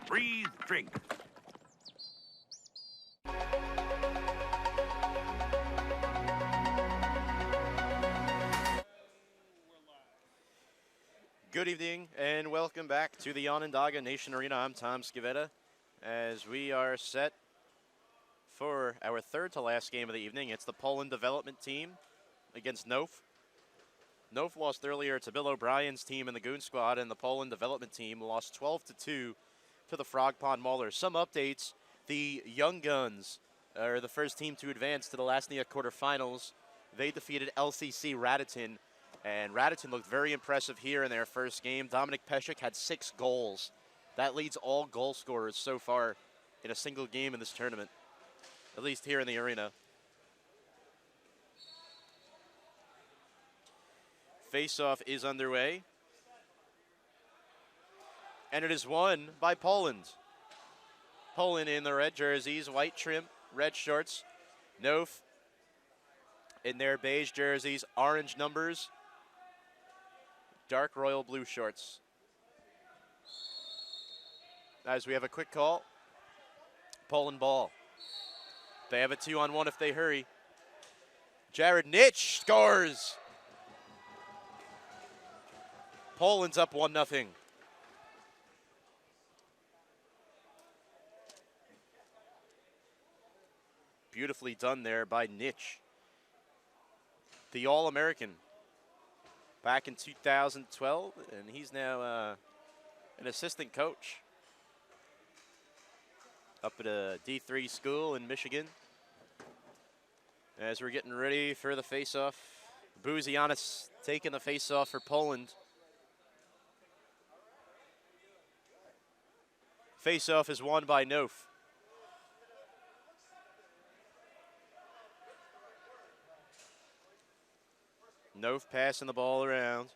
Breathe, drink. Good evening and welcome back to the Onondaga Nation Arena. I'm Tom Scavetta as we are set for our third to last game of the evening. It's the Poland Development team against NOAFE. NOAFE lost earlier to Bill O'Brien's team in the Goon Squad, and the Poland Development team lost 12-2 to the Frog Pond Maulers. Some updates: the Young Guns are the first team to advance to the last NIA quarterfinals. They defeated LCC Raditon, and Raditon looked very impressive here in their first game. Dominic Peshik had 6 goals. That leads all goal scorers so far in a single game in this tournament, at least here in the arena. Face-off is underway, and it is won by Poland. Poland in the red jerseys, white trim, red shorts. NOAFE in their beige jerseys, orange numbers, dark royal blue shorts. As we have a quick call, Poland ball. They have a 2-on-1 if they hurry. Jared Nitsch scores. Poland's up 1-0. Beautifully done there by Nitsch, the All-American back in 2012, and he's now an assistant coach up at a D3 school in Michigan. As we're getting ready for the face-off, Buzianis taking the face-off for Poland. Face-off is won by NOAFE. NOAFE passing the ball around.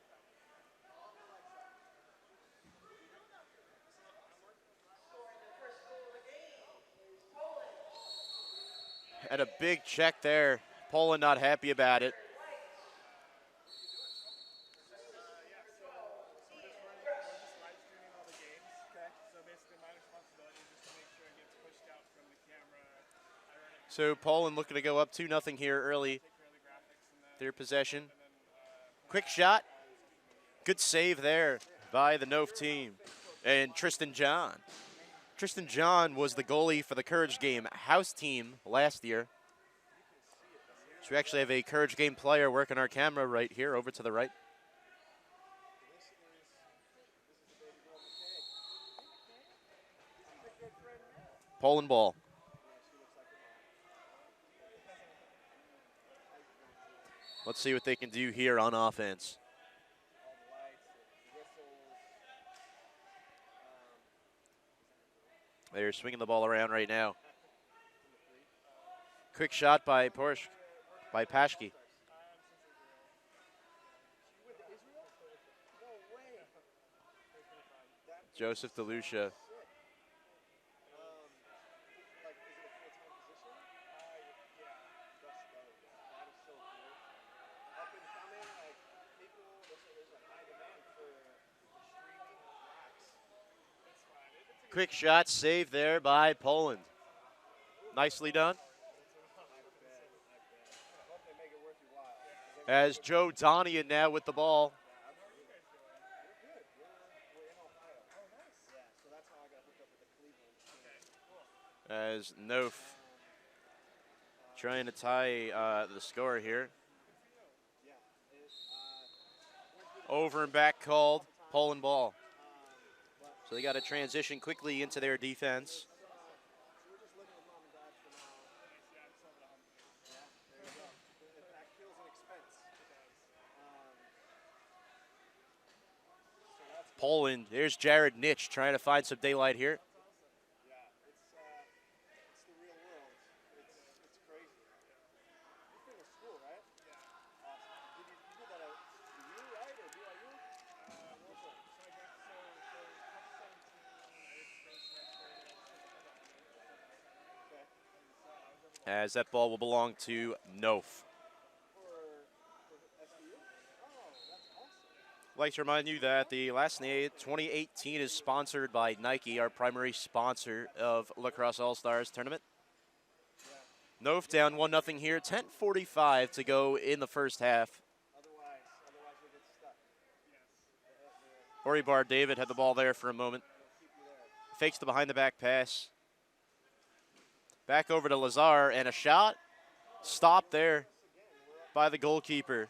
And a big check there. Poland not happy about it. So Poland looking to go up 2-0 here early. Their possession. Quick shot. Good save there by the NOAFE team. And Tristan John. Tristan John was the goalie for the Courage Game house team last year. So we actually have a Courage Game player working our camera right here over to the right. Poland ball. Let's see what they can do here on offense. They're swinging the ball around right now. Quick shot by Pashke. Joseph DeLucia. Quick shot saved there by Poland. Nicely done. As Joe Donian now with the ball. As NOAFE trying to tie the score here. Over and back called, Poland ball. So they got to transition quickly into their defense. Poland, there's Jared Nitsch trying to find some daylight here. As that ball will belong to NOAFE. like to remind you that the last 2018 is sponsored by Nike, our primary sponsor of Lacrosse All-Stars tournament. NOAFE down 1-0 here, 10:45 to go in the first half. Oribar David had the ball there for a moment. Fakes the behind-the-back pass. Back over to Lazar, and a shot stopped there by the goalkeeper.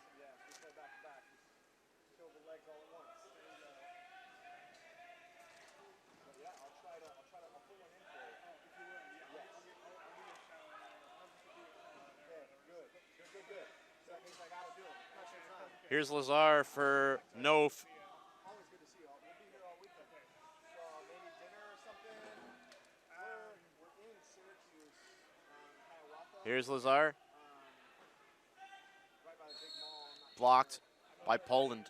Here's Lazar for NOAFE. Here's Lazar. Blocked by Poland.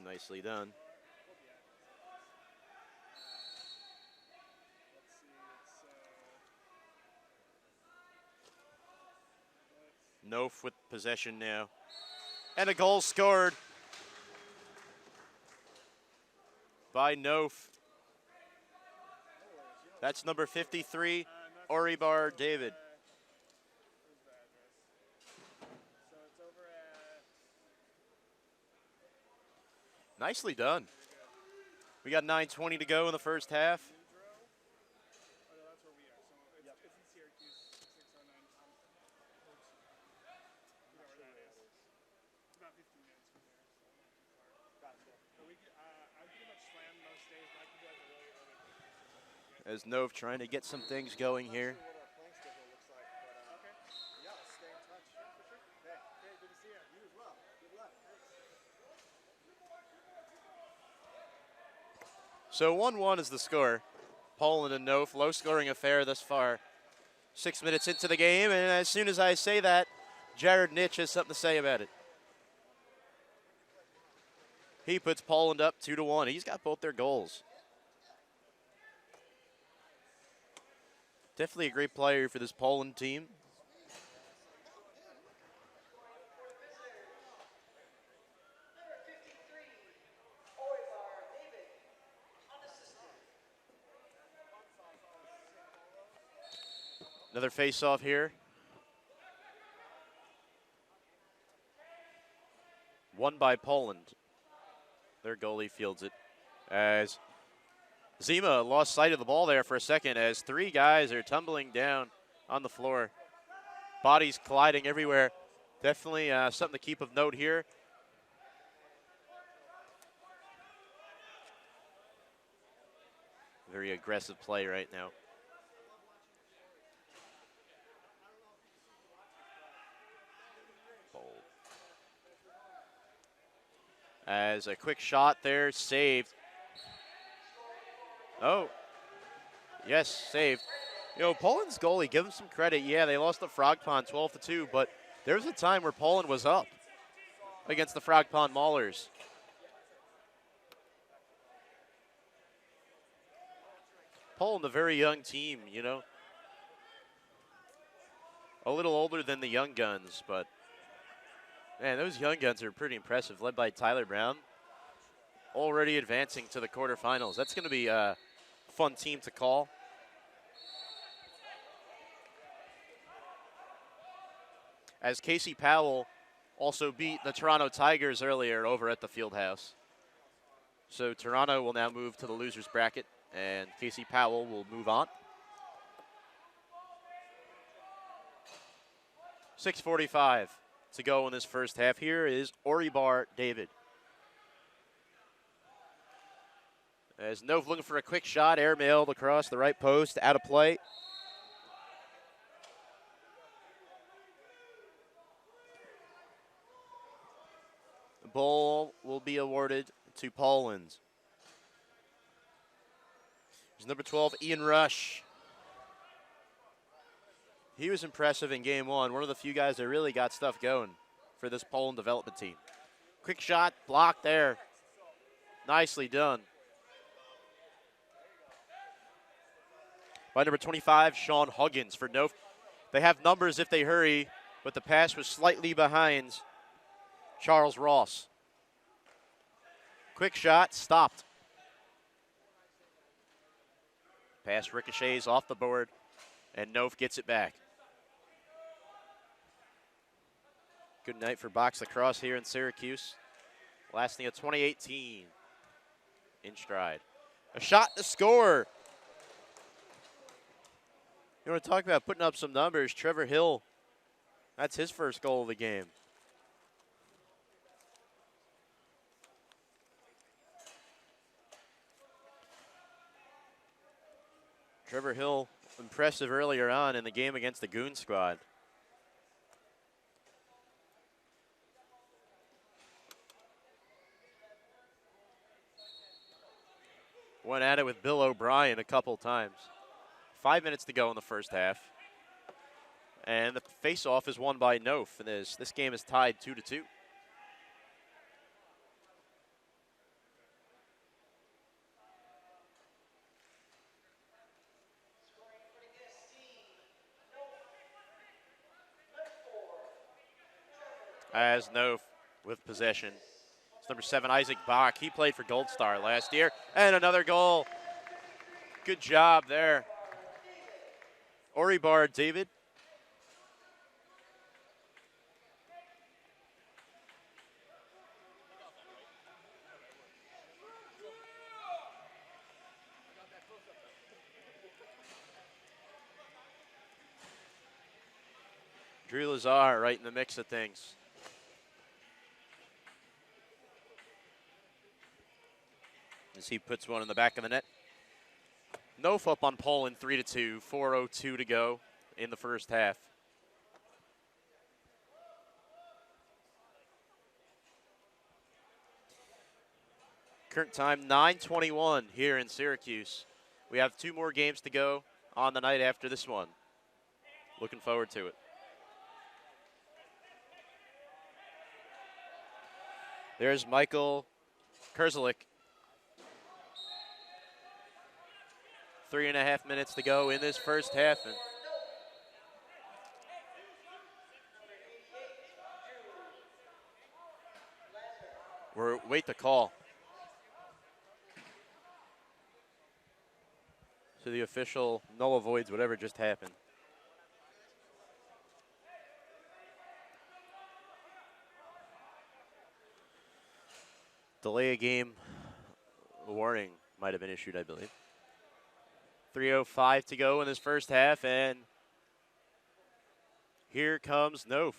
Nicely done. NOAFE with possession now. And a goal scored by NOAFE. That's number 53, Oribar David. Nicely done. We got 9:20 to go in the first half. As NOAFE trying to get some things going here. So 1-1 is the score. Poland and NOAFE, low-scoring affair thus far. 6 minutes into the game, and as soon as I say that, Jared Nitch has something to say about it. He puts Poland up 2-1. He's got both their goals. Definitely a great player for this Poland team. Another face-off here. Won by Poland. Their goalie fields it as Zima lost sight of the ball there for a second as three guys are tumbling down on the floor. Bodies colliding everywhere. Definitely something to keep of note here. Very aggressive play right now. As a quick shot there, saved. Oh, yes, saved. You know, Poland's goalie, give him some credit. Yeah, they lost the Frog Pond 12-2, but there was a time where Poland was up against the Frog Pond Maulers. Poland, a very young team, you know. A little older than the Young Guns, but man, those Young Guns are pretty impressive, led by Tyler Brown. Already advancing to the quarterfinals. That's going to be a fun team to call. As Casey Powell also beat the Toronto Tigers earlier over at the Fieldhouse. So Toronto will now move to the losers bracket, and Casey Powell will move on. 6:45 to go in this first half. Here is Oribar David. As NOAFE looking for a quick shot, airmailed across the right post, out of play. The ball will be awarded to Poland. There's number 12, Ian Rush. He was impressive in game one. One of the few guys that really got stuff going for this Poland development team. Quick shot, blocked there. Nicely done. By number 25, Sean Huggins for NOAFE. They have numbers if they hurry, but the pass was slightly behind Charles Ross. Quick shot, stopped. Pass ricochets off the board, and NOAFE gets it back. Good night for box lacrosse here in Syracuse. Lasting a 2018 in stride. A shot to score. You want to talk about putting up some numbers? Trevor Hill, that's his first goal of the game. Trevor Hill, impressive earlier on in the game against the Goon Squad. Went at it with Bill O'Brien a couple times. 5 minutes to go in the first half. And the face-off is won by NOAFE. And this game is tied 2-2. As NOAFE with possession. It's number 7, Isaac Bach. He played for Gold Star last year. And another goal. Good job there. Oribar David. Drew Lazar right in the mix of things. As he puts one in the back of the net. NOAFE up on Poland 3-2, 4:02 to go in the first half. Current time 9:21 here in Syracuse. We have 2 more games to go on the night after this one. Looking forward to it. There's Michael Kerzelik. 3.5 minutes to go in this first half. And we're wait the call. So the official null avoids whatever just happened. Delay a game warning might have been issued, I believe. 3:05 to go in this first half, and here comes NOAFE.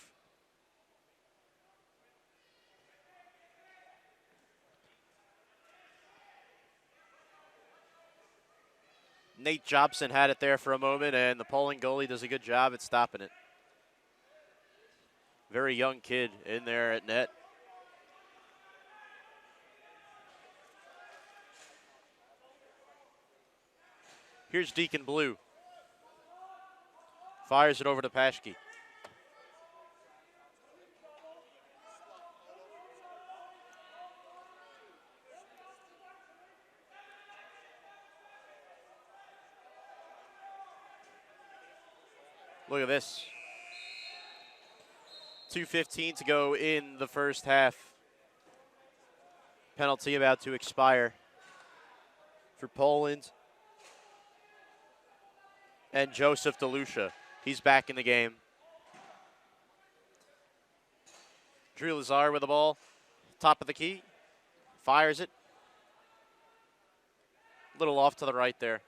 Nate Jobson had it there for a moment, and the Poland goalie does a good job at stopping it. Very young kid in there at net. Here's Deacon Blue. Fires it over to Paschke. Look at this. 2:15 to go in the first half. Penalty about to expire for Poland. And Joseph DeLucia, he's back in the game. Drew Lazar with the ball, top of the key, fires it. A little off to the right there.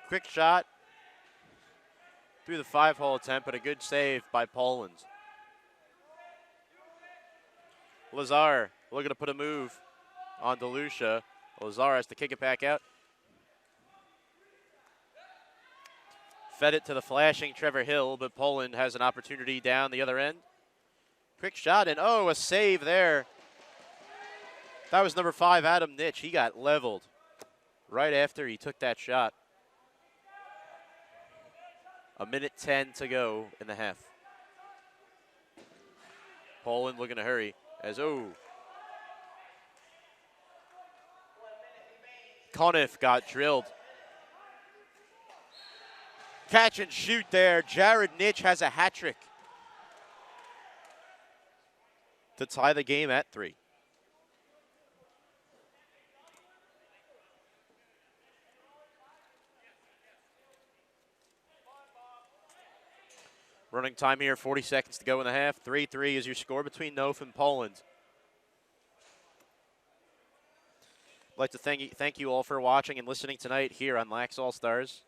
Quick shot through the 5-hole attempt, but a good save by Poland. Lazar looking to put a move on DeLucia. Lazar has to kick it back out. Fed it to the flashing Trevor Hill, but Poland has an opportunity down the other end. Quick shot, and oh, a save there. That was number 5, Adam Nitsch. He got leveled right after he took that shot. 1:10 to go in the half. Poland looking to hurry. As Conniff got drilled. Catch and shoot there. Jared Nitch has a hat trick to tie the game at 3. Running time here, 40 seconds to go in the half. 3-3 is your score between NOAFE and Poland. I'd like to thank you all for watching and listening tonight here on Lax All Stars.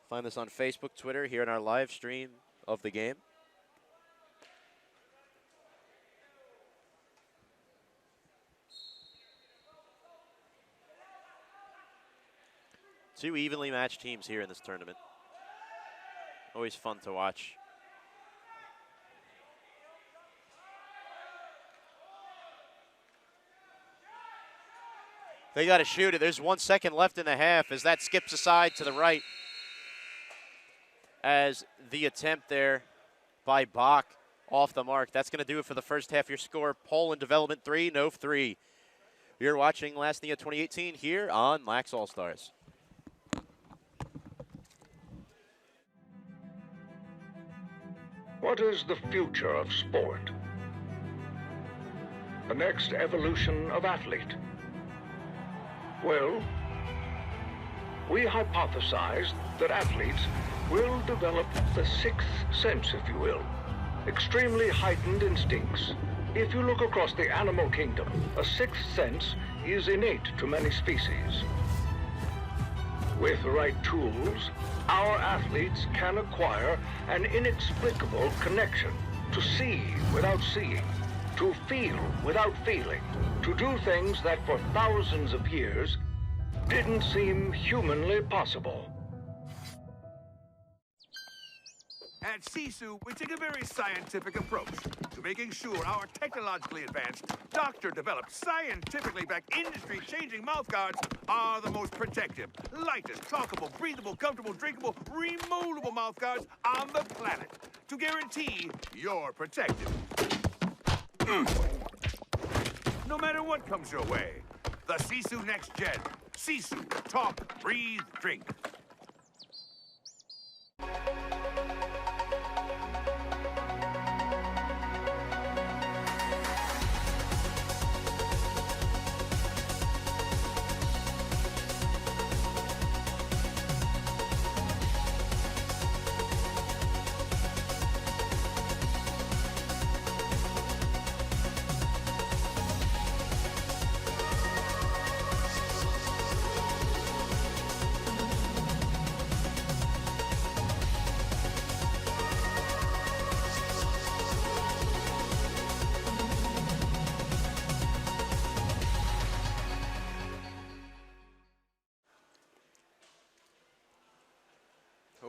Find us on Facebook, Twitter, here in our live stream of the game. Two evenly matched teams here in this tournament. Always fun to watch. They got to shoot it. There's 1 second left in the half as that skips aside to the right. As the attempt there by Bach off the mark. That's going to do it for the first half. Your score, Poland Development 3, NOAFE 3. You're watching Last NEA 2018 here on Lax All Stars. What is the future of sport? The next evolution of athlete? Well, we hypothesized that athletes will develop the sixth sense, if you will, extremely heightened instincts. If you look across the animal kingdom, a sixth sense is innate to many species. With the right tools, our athletes can acquire an inexplicable connection to see without seeing, to feel without feeling, to do things that for thousands of years didn't seem humanly possible. At Sisu, we take a very scientific approach to making sure our technologically advanced, doctor-developed, scientifically backed, industry-changing mouthguards are the most protective, lightest, talkable, breathable, comfortable, drinkable, removable mouthguards on the planet to guarantee you're protected. No matter what comes your way, the Sisu Next Gen. Sisu, talk, breathe, drink.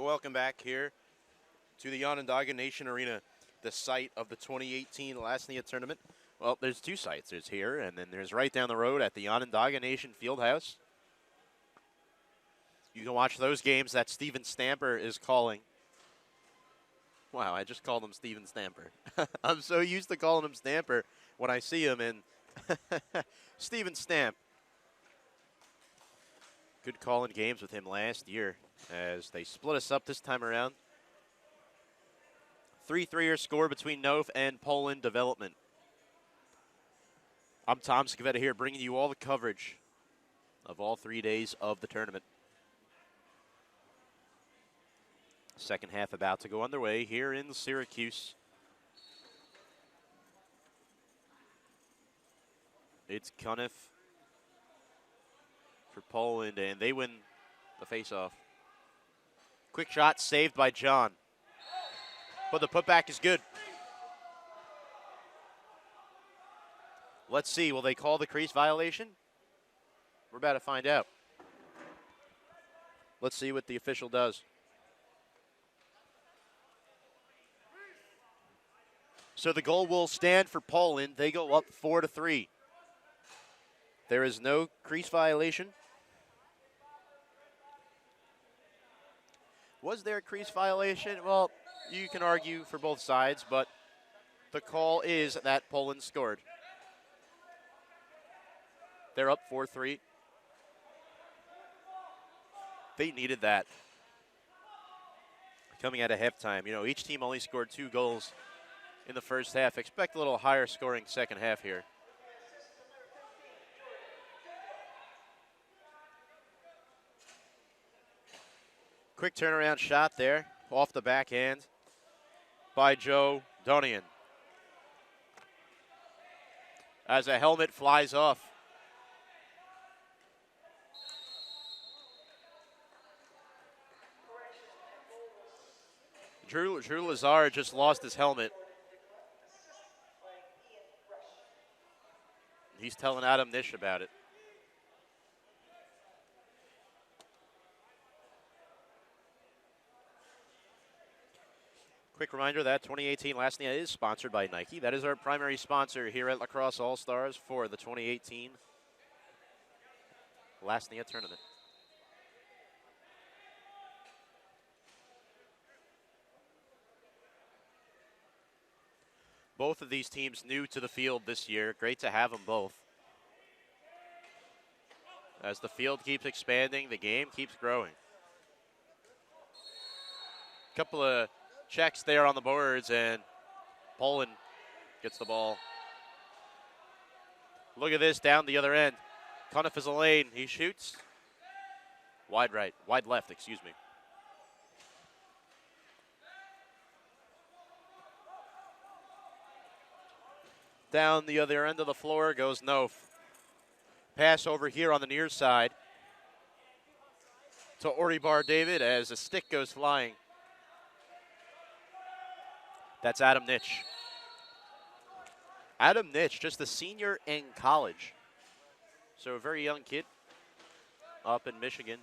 Welcome back here to the Onondaga Nation Arena, the site of the 2018 Last NEA tournament. Well, there's two sites. There's here, and then there's right down the road at the Onondaga Nation Fieldhouse. You can watch those games that Steven Stamper is calling. Wow, I just called him Steven Stamper. I'm so used to calling him Stamper when I see him, and Steven Stamp. Good calling games with him last year as they split us up this time around. 3-3 score between NOAFE and Poland Development. I'm Tom Scavetta here bringing you all the coverage of all 3 days of the tournament. Second half about to go underway here in Syracuse. It's Cuniff for Poland, and they win the faceoff. Quick shot saved by John, but the putback is good. Let's see, will they call the crease violation? We're about to find out. Let's see what the official does. So the goal will stand for Poland. They go up 4-3. There is no crease violation. Was there a crease violation? Well, you can argue for both sides, but the call is that Poland scored. They're up 4-3. They needed that. coming out of halftime. You know, each team only scored 2 goals in the first half. Expect a little higher scoring second half here. Quick turnaround shot there off the backhand by Joe Donian. As a helmet flies off. Drew Lazar just lost his helmet. He's telling Adam Nish about it. Quick reminder that 2018 Lasnia is sponsored by Nike. That is our primary sponsor here at Lacrosse All-Stars for the 2018 Lasnia tournament. Both of these teams new to the field this year. Great to have them both. As the field keeps expanding, the game keeps growing. Couple of checks there on the boards, and Poland gets the ball. Look at this down the other end. Cuniff is a lane. He shoots. Wide left, excuse me. Down the other end of the floor goes NOAFE. Pass over here on the near side to Oribar David as a stick goes flying. That's Adam Nitch. Adam Nitch, just a senior in college. So a very young kid up in Michigan.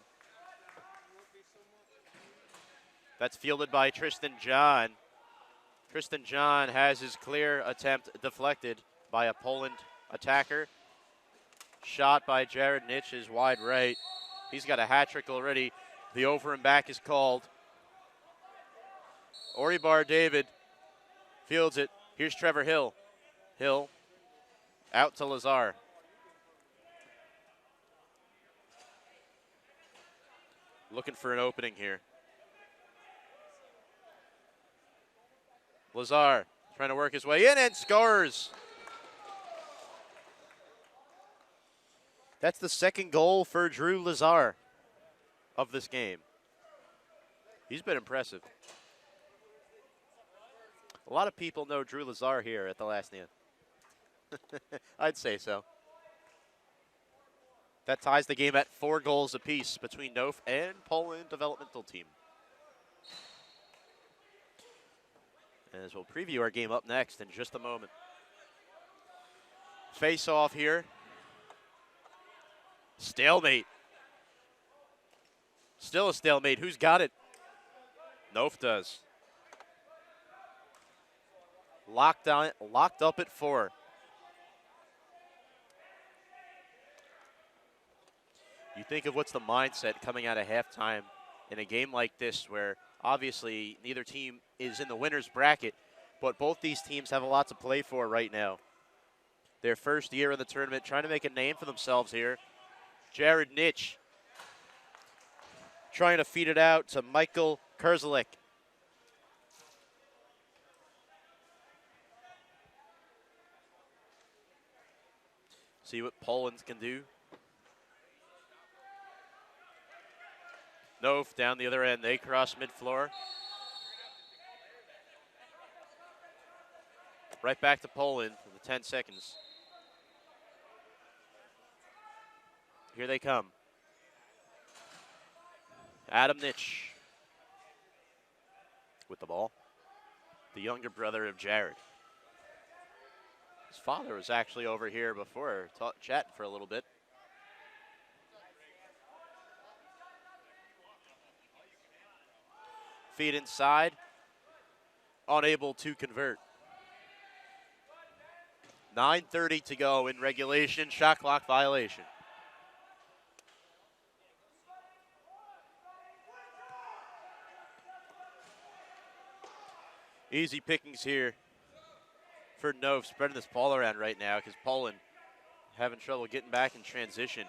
That's fielded by Tristan John. Tristan John has his clear attempt deflected by a Poland attacker. Shot by Jared Nitch is wide right. He's got a hat trick already. The over and back is called. Oribar David fields it. Here's Trevor Hill. Hill out to Lazar. Looking for an opening here. Lazar trying to work his way in and scores. That's the second goal for Drew Lazar of this game. He's been impressive. A lot of people know Drew Lazar here at the Lasnia. I'd say so. That ties the game at 4 goals apiece between NOAFE and Poland Developmental team. As we'll preview our game up next in just a moment. Face off here. Stalemate. Still a stalemate. Who's got it? NOAFE does. Locked up at 4. You think of what's the mindset coming out of halftime in a game like this where obviously neither team is in the winner's bracket, but both these teams have a lot to play for right now. Their first year in the tournament, trying to make a name for themselves here. Jared Nitch trying to feed it out to Michael Kerzelik. See what Poland can do. NOAFE down the other end. They cross mid-floor. Right back to Poland with the 10 seconds. Here they come. Adam Nitch with the ball. The younger brother of Jared. His father was actually over here before, chatting for a little bit. Feed inside. Unable to convert. 9:30 to go in regulation. Shot clock violation. Easy pickings here for NOAFE, spreading this ball around right now because Poland having trouble getting back in transition.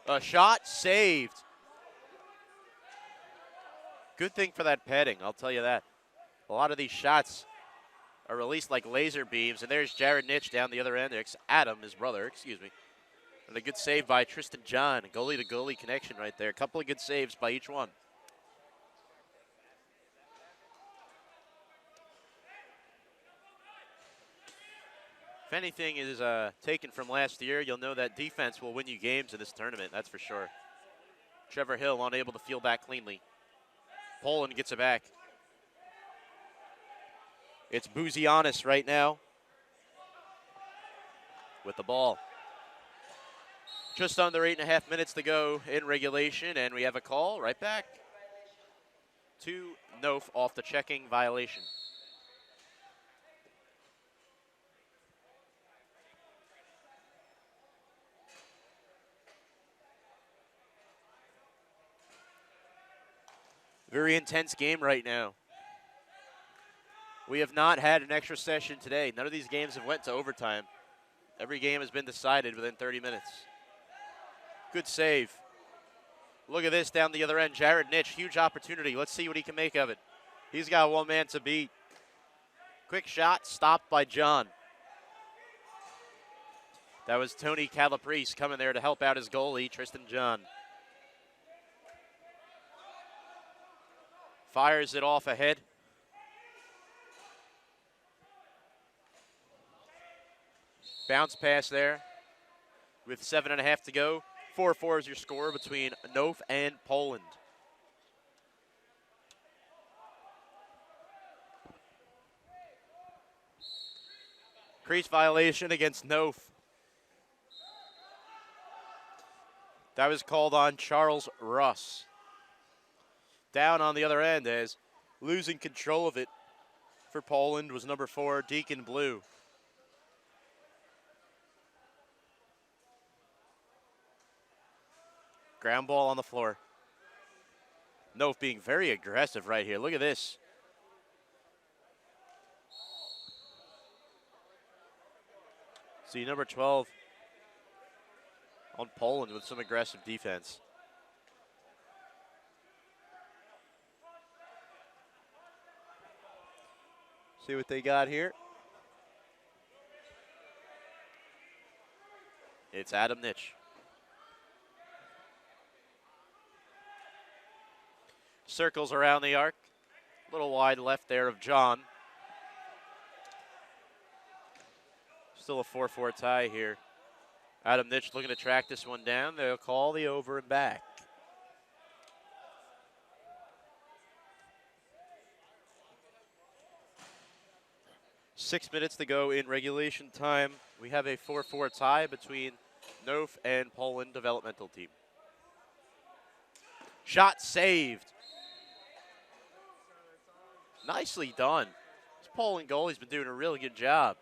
A shot saved Good thing for that padding, I'll tell you that. A lot of these shots are released like laser beams, and there's Jared Nitch down the other end. There's Adam, his brother, excuse me. And a good save by Tristan John, goalie-to-goalie connection right there. A couple of good saves by each one. If anything is taken from last year, you'll know that defense will win you games in this tournament, that's for sure. Trevor Hill unable to field that cleanly. Poland gets it back. It's Buzianis right now with the ball. Just under 8.5 minutes to go in regulation, and we have a call right back to NOAFE off the checking violation. Very intense game right now. We have not had an extra session today. None of these games have went to overtime. Every game has been decided within 30 minutes. Good save. Look at this down the other end. Jared Nitch, huge opportunity. Let's see what he can make of it. He's got one man to beat. Quick shot, stopped by John. That was Tony Calaprese coming there to help out his goalie, Tristan John. Fires it off ahead. Bounce pass there with 7.5 to go. 4-4 is your score between NOAFE and Poland. Crease violation against NOAFE. That was called on Charles Russ. Down on the other end as losing control of it for Poland was number 4, Deacon Blue. Ground ball on the floor. NOAFE being very aggressive right here. Look at this. See number 12 on Poland with some aggressive defense. See what they got here. It's Adam Nitch. Circles around the arc. A little wide left there of John. Still a 4-4 tie here. Adam Nitch looking to track this one down. They'll call the over and back. Six minutes to go in regulation time. We have a 4-4 tie between NOAFE and Poland developmental team. Shot saved. Nicely done. This Poland goalie's been doing a really good job.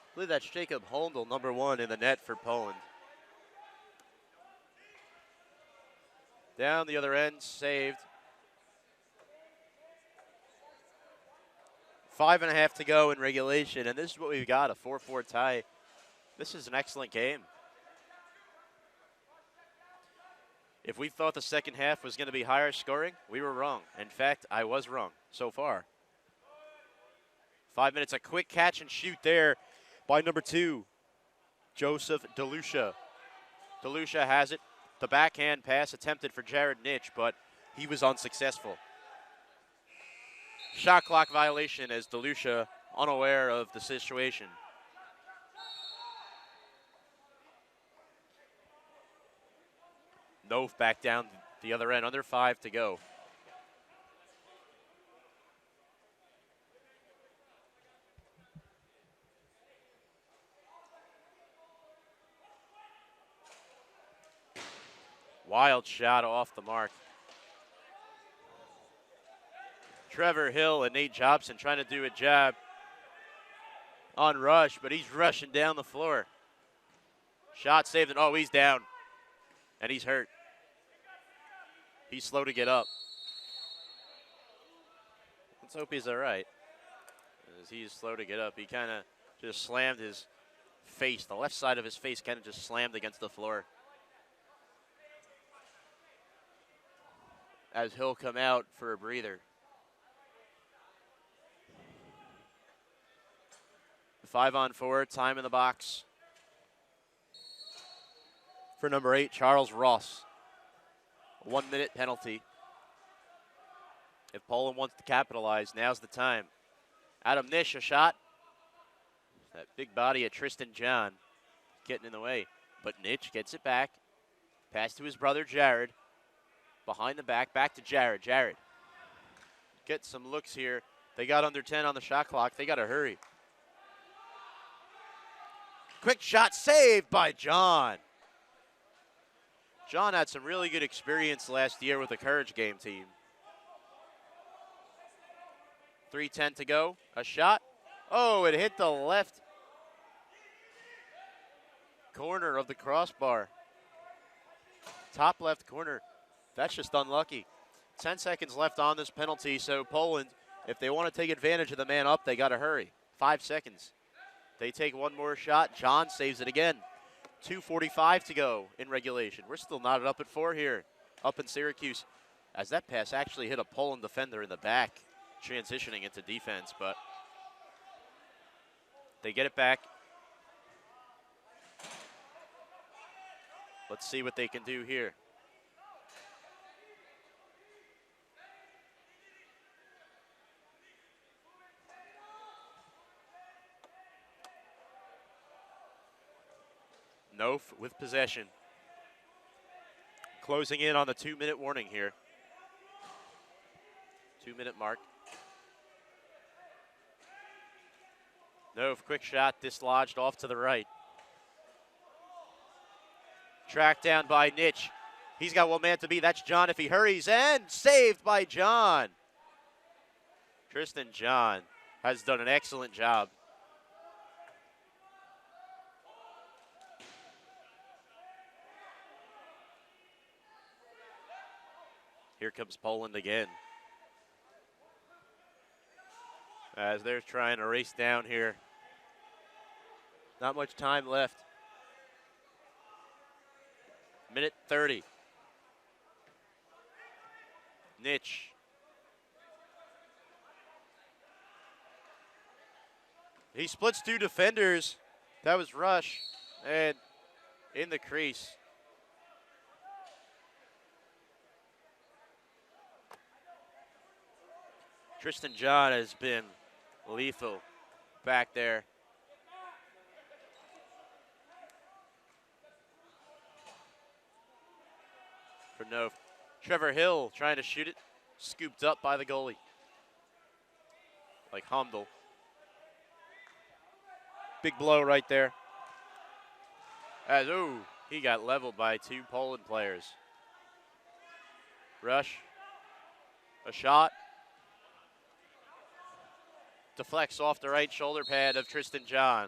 I believe that's Jacob Hondel, number 1 in the net for Poland. Down the other end, saved. 5.5 to go in regulation, and this is what we've got, a 4-4 tie. This is an excellent game. If we thought the second half was going to be higher scoring, we were wrong. In fact, I was wrong so far. 5 minutes, a quick catch and shoot there by number 2, Joseph DeLucia. DeLucia has it. The backhand pass attempted for Jared Nitch, but he was unsuccessful. Shot clock violation as DeLucia unaware of the situation. NOAFE back down the other end, under 5 to go. Wild shot off the mark. Trevor Hill and Nate Jobson trying to do a jab on Rush, but he's rushing down the floor. Shot saved, and oh, he's down, and he's hurt. He's slow to get up. Let's hope he's all right, as he's slow to get up. He kind of just slammed his face. The left side of his face kind of just slammed against the floor. As he'll come out for a breather. 5-on-4, time in the box. For number 8, Charles Ross. A 1-minute penalty. If Poland wants to capitalize, now's the time. Adam Nish, a shot. That big body of Tristan John getting in the way. But Nish gets it back. Pass to his brother, Jared. Behind the back to Jared. Jared. Get some looks here. They got under 10 on the shot clock. They got to hurry. Quick shot saved by John. John had some really good experience last year with the Courage Game team. 3:10 to go. A shot. Oh, it hit the left corner of the crossbar. Top left corner. That's just unlucky. 10 seconds left on this penalty, so Poland, if they want to take advantage of the man up, they got to hurry. 5 seconds. They take one more shot. John saves it again. 2:45 to go in regulation. We're still knotted up at 4 here, up in Syracuse, as that pass actually hit a Poland defender in the back, transitioning into defense, but they get it back. Let's see what they can do here. NOAFE with possession. Closing in on the 2-minute warning here. 2-minute mark. NOAFE, quick shot, dislodged off to the right. Tracked down by Nitch. He's got one man to beat. That's John if he hurries. And saved by John. Tristan John has done an excellent job. Here comes Poland again. As they're trying to race down here. Not much time left. Minute 30. Nitch. He splits 2 defenders. That was Rush. And in the crease. Tristan John has been lethal back there. For NOAFE. Trevor Hill trying to shoot it. Scooped up by the goalie. Like Humdel. Big blow right there. As, ooh, he got leveled by 2 Poland players. Rush. A shot. Deflects off the right shoulder pad of Tristan John.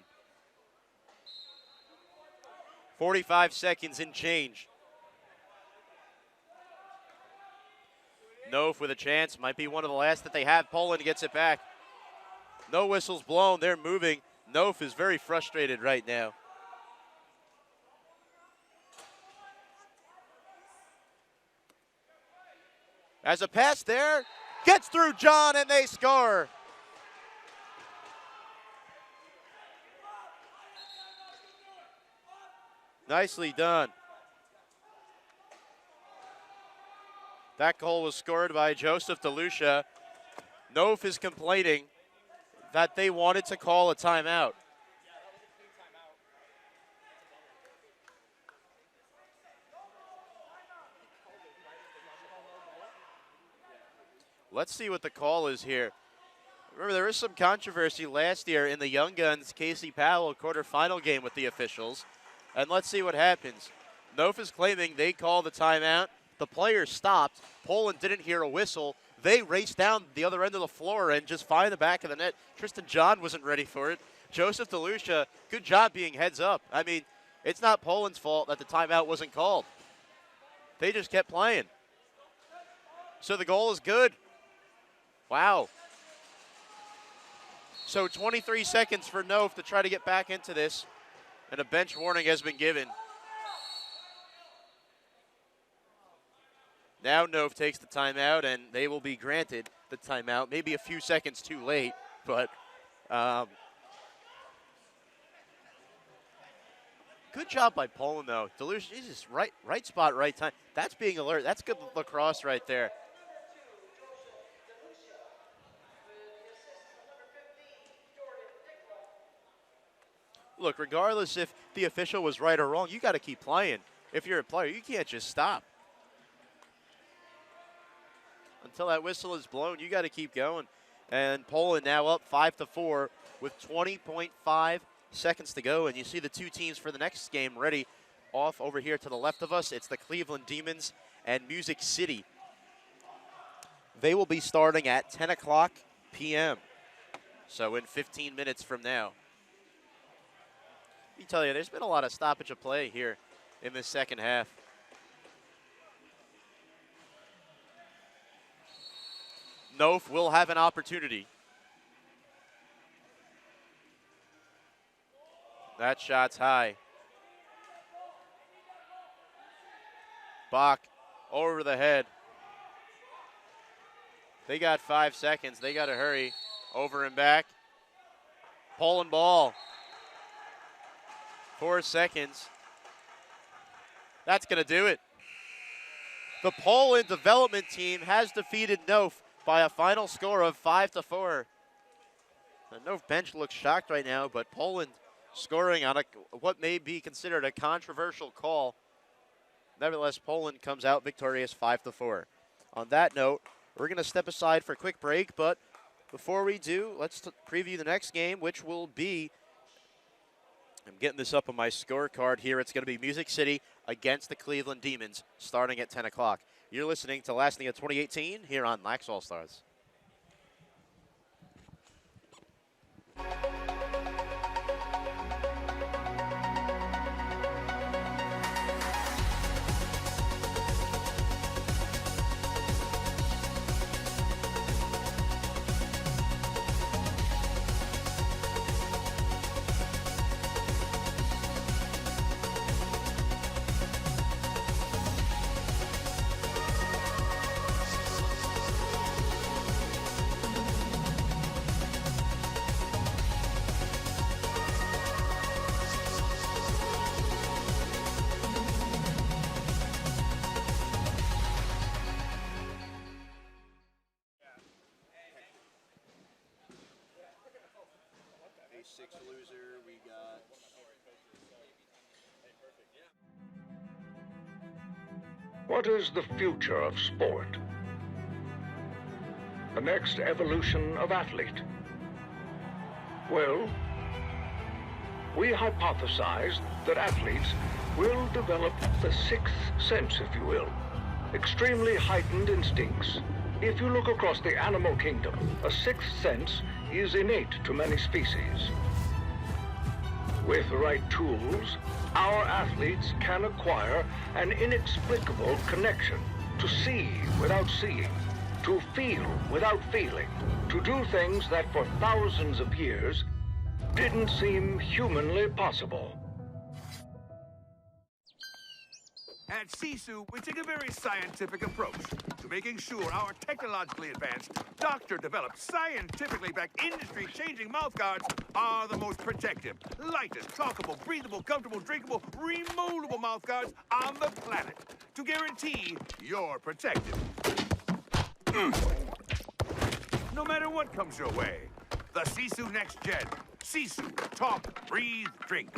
45 seconds in change. NOAFE with a chance. Might be one of the last that they have. Poland gets it back. No whistles blown. They're moving. NOAFE is very frustrated right now. As a pass there. Gets through John and they score. Nicely done. That goal was scored by Joseph DeLucia. NOAFE is complaining that they wanted to call a timeout. Let's see what the call is here. Remember, there was some controversy last year in the Young Guns Casey Powell quarterfinal game with the officials. And let's see what happens. NOAFE is claiming they called the timeout. The players stopped. Poland didn't hear a whistle. They raced down the other end of the floor and just find the back of the net. Tristan John wasn't ready for it. Joseph DeLucia, good job being heads up. I mean, it's not Poland's fault that the timeout wasn't called. They just kept playing. So the goal is good. Wow. So 23 seconds for NOAFE to try to get back into this, and a bench warning has been given. Now NOAFE takes the timeout, and they will be granted the timeout. Maybe a few seconds too late, but good job by Poland, though. Delusion, he's just right spot, right time. That's being alert. That's good lacrosse right there. Look, regardless if the official was right or wrong, you got to keep playing. If you're a player, you can't just stop. Until that whistle is blown, you got to keep going. And Poland now up 5-4 with 20.5 seconds to go. And you see the two teams for the next game ready off over here to the left of us. It's the Cleveland Demons and Music City. They will be starting at 10 o'clock p.m. So in 15 minutes from now. Let me tell you, there's been a lot of stoppage of play here in the second half. NOAFE will have an opportunity. That shot's high. Bach over the head. They got 5 seconds. They got to hurry. Over and back. Poland ball. 4 seconds. That's going to do it. The Poland development team has defeated NOAFE by a final score of 5-4. The NOAFE bench looks shocked right now, but Poland scoring on what may be considered a controversial call. Nevertheless, Poland comes out victorious 5-4. On that note, we're going to step aside for a quick break, but before we do, let's preview the next game, which will be, I'm getting this up on my scorecard here, it's going to be Music City against the Cleveland Demons starting at 10 o'clock. You're listening to Last Thing of 2018 here on Lax All-Stars. Loser, we got What is the future of sport? The next evolution of athlete? Well, we hypothesized that athletes will develop the sixth sense, if you will, extremely heightened instincts. If you look across the animal kingdom, a sixth sense is innate to many species. With the right tools, our athletes can acquire an inexplicable connection to see without seeing, to feel without feeling, to do things that for thousands of years didn't seem humanly possible. At CSU, we take a very scientific approach to making sure our technologically advanced, doctor-developed, scientifically backed, industry-changing mouthguards are the most protective, lightest, talkable, breathable, comfortable, drinkable, removable mouthguards on the planet to guarantee you're protected. No matter what comes your way, the CSU Next Gen. CSU, talk, breathe, drink.